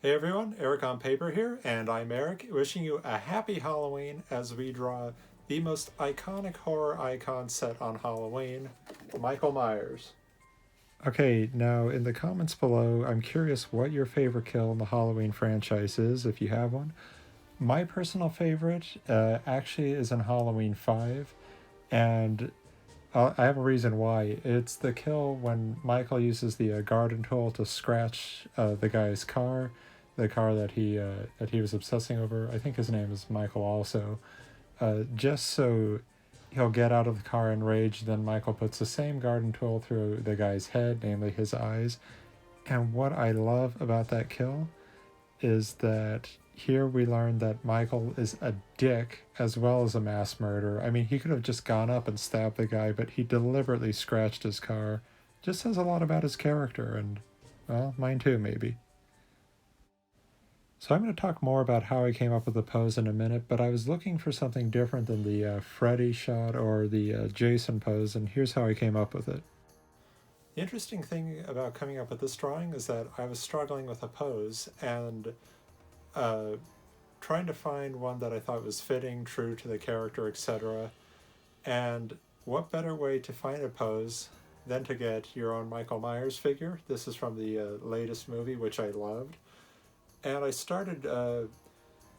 Hey everyone, Eric on Paper here, and I'm Eric, wishing you a happy Halloween as we draw the most iconic horror icon set on Halloween, Michael Myers. Okay, now in the comments below, I'm curious what your favorite kill in the Halloween franchise is, if you have one. My personal favorite actually is in Halloween 5, and I have a reason why. It's the kill when Michael uses the garden tool to scratch the guy's car, the car that he was obsessing over. I think his name is Michael also. Just so he'll get out of the car in rage. Then Michael puts the same garden tool through the guy's head, namely his eyes. And what I love about that kill is that here we learn that Michael is a dick as well as a mass murderer. I mean, he could have just gone up and stabbed the guy, but he deliberately scratched his car. Just says a lot about his character, and, well, mine too, maybe. So I'm going to talk more about how I came up with the pose in a minute, but I was looking for something different than the Freddy shot or the Jason pose, and here's how I came up with it. The interesting thing about coming up with this drawing is that I was struggling with a pose, and uh, trying to find one that I thought was fitting, true to the character, etc. And what better way to find a pose than to get your own Michael Myers figure? This is from the latest movie, which I loved. And I started, and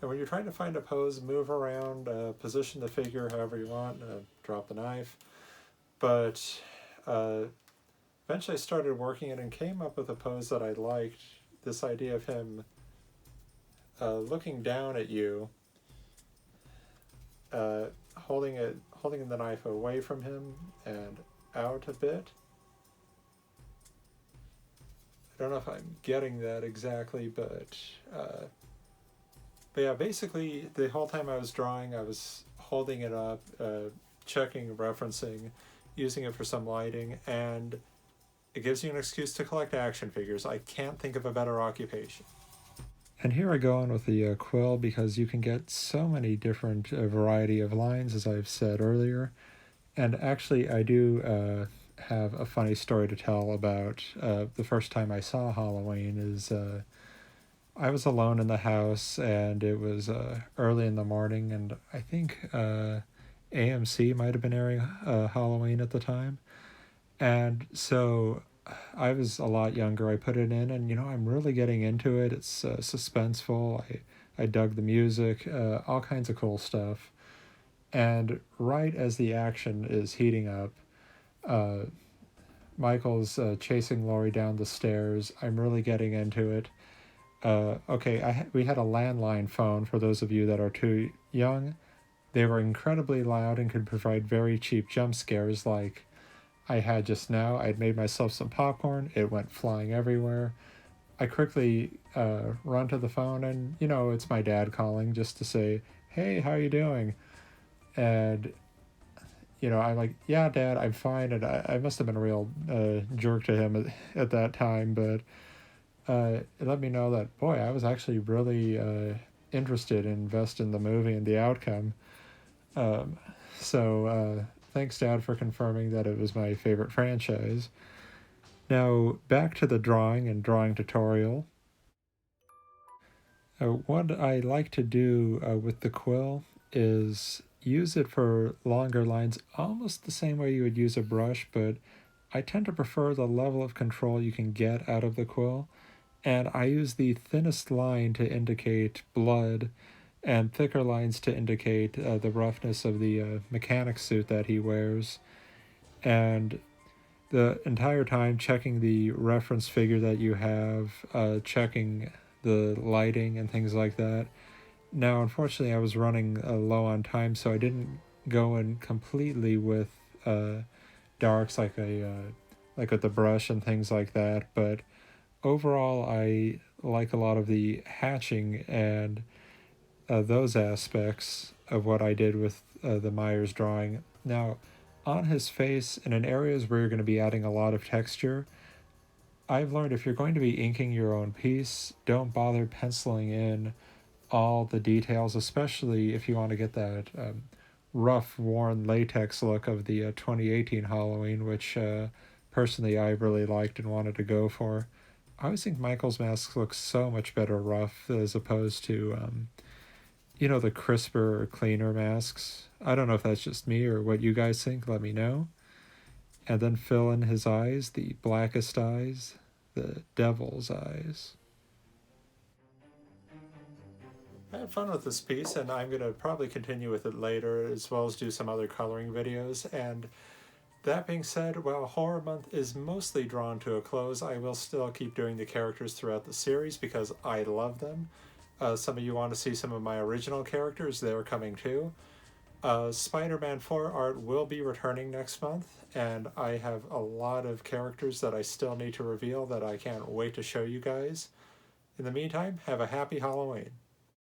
when you're trying to find a pose, move around, position the figure however you want, drop the knife. But eventually I started working it and came up with a pose that I liked. This idea of him looking down at you, holding the knife away from him and out a bit. I don't know if I'm getting that exactly, but yeah, basically the whole time I was drawing, I was holding it up, checking, referencing, using it for some lighting, and it gives you an excuse to collect action figures. I can't think of a better occupation. And here I go on with the Quill because you can get so many different variety of lines, as I've said earlier. And actually, I do have a funny story to tell about the first time I saw Halloween. Is I was alone in the house, and it was early in the morning, and I think AMC might have been airing Halloween at the time. And so I was a lot younger. I put it in, and I'm really getting into it. It's suspenseful. I dug the music, all kinds of cool stuff. And right as the action is heating up, uh, Michael's chasing Laurie down the stairs. I'm really getting into it. Okay, we had a landline phone for those of you that are too young. They were incredibly loud and could provide very cheap jump scares like I had just now. I'd made myself some popcorn. It went flying everywhere. I quickly run to the phone, and it's my dad calling just to say, "Hey, how you doing?" And I'm like, "Yeah, Dad, I'm fine." And I must have been a real jerk to him at that time, but it let me know that, boy, I was actually really interested in investing in the movie and the outcome. Um, so thanks, Dad, for confirming that it was my favorite franchise. Now, back to the drawing and drawing tutorial. What I like to do with the quill is use it for longer lines almost the same way you would use a brush, but I tend to prefer the level of control you can get out of the quill, and I use the thinnest line to indicate blood and thicker lines to indicate the roughness of the mechanic suit that he wears. And the entire time checking the reference figure that you have, checking the lighting and things like that. Now, unfortunately, I was running low on time, so I didn't go in completely with darks like with the brush and things like that. But overall, I like a lot of the hatching and those aspects of what I did with the Myers drawing. Now, on his face and in areas where you're going to be adding a lot of texture, I've learned if you're going to be inking your own piece, don't bother penciling in all the details, especially if you want to get that rough, worn latex look of the 2018 Halloween, which personally I really liked and wanted to go for. I always think Michael's mask looks so much better rough as opposed to, the crisper or cleaner masks. I don't know if that's just me or what you guys think. Let me know. And then fill in his eyes, the blackest eyes, the devil's eyes. I had fun with this piece, and I'm going to probably continue with it later, as well as do some other coloring videos. And that being said, while Horror Month is mostly drawn to a close, I will still keep doing the characters throughout the series because I love them. Some of you want to see some of my original characters, they're coming too. Spider-Man 4 art will be returning next month, and I have a lot of characters that I still need to reveal that I can't wait to show you guys. In the meantime, have a happy Halloween.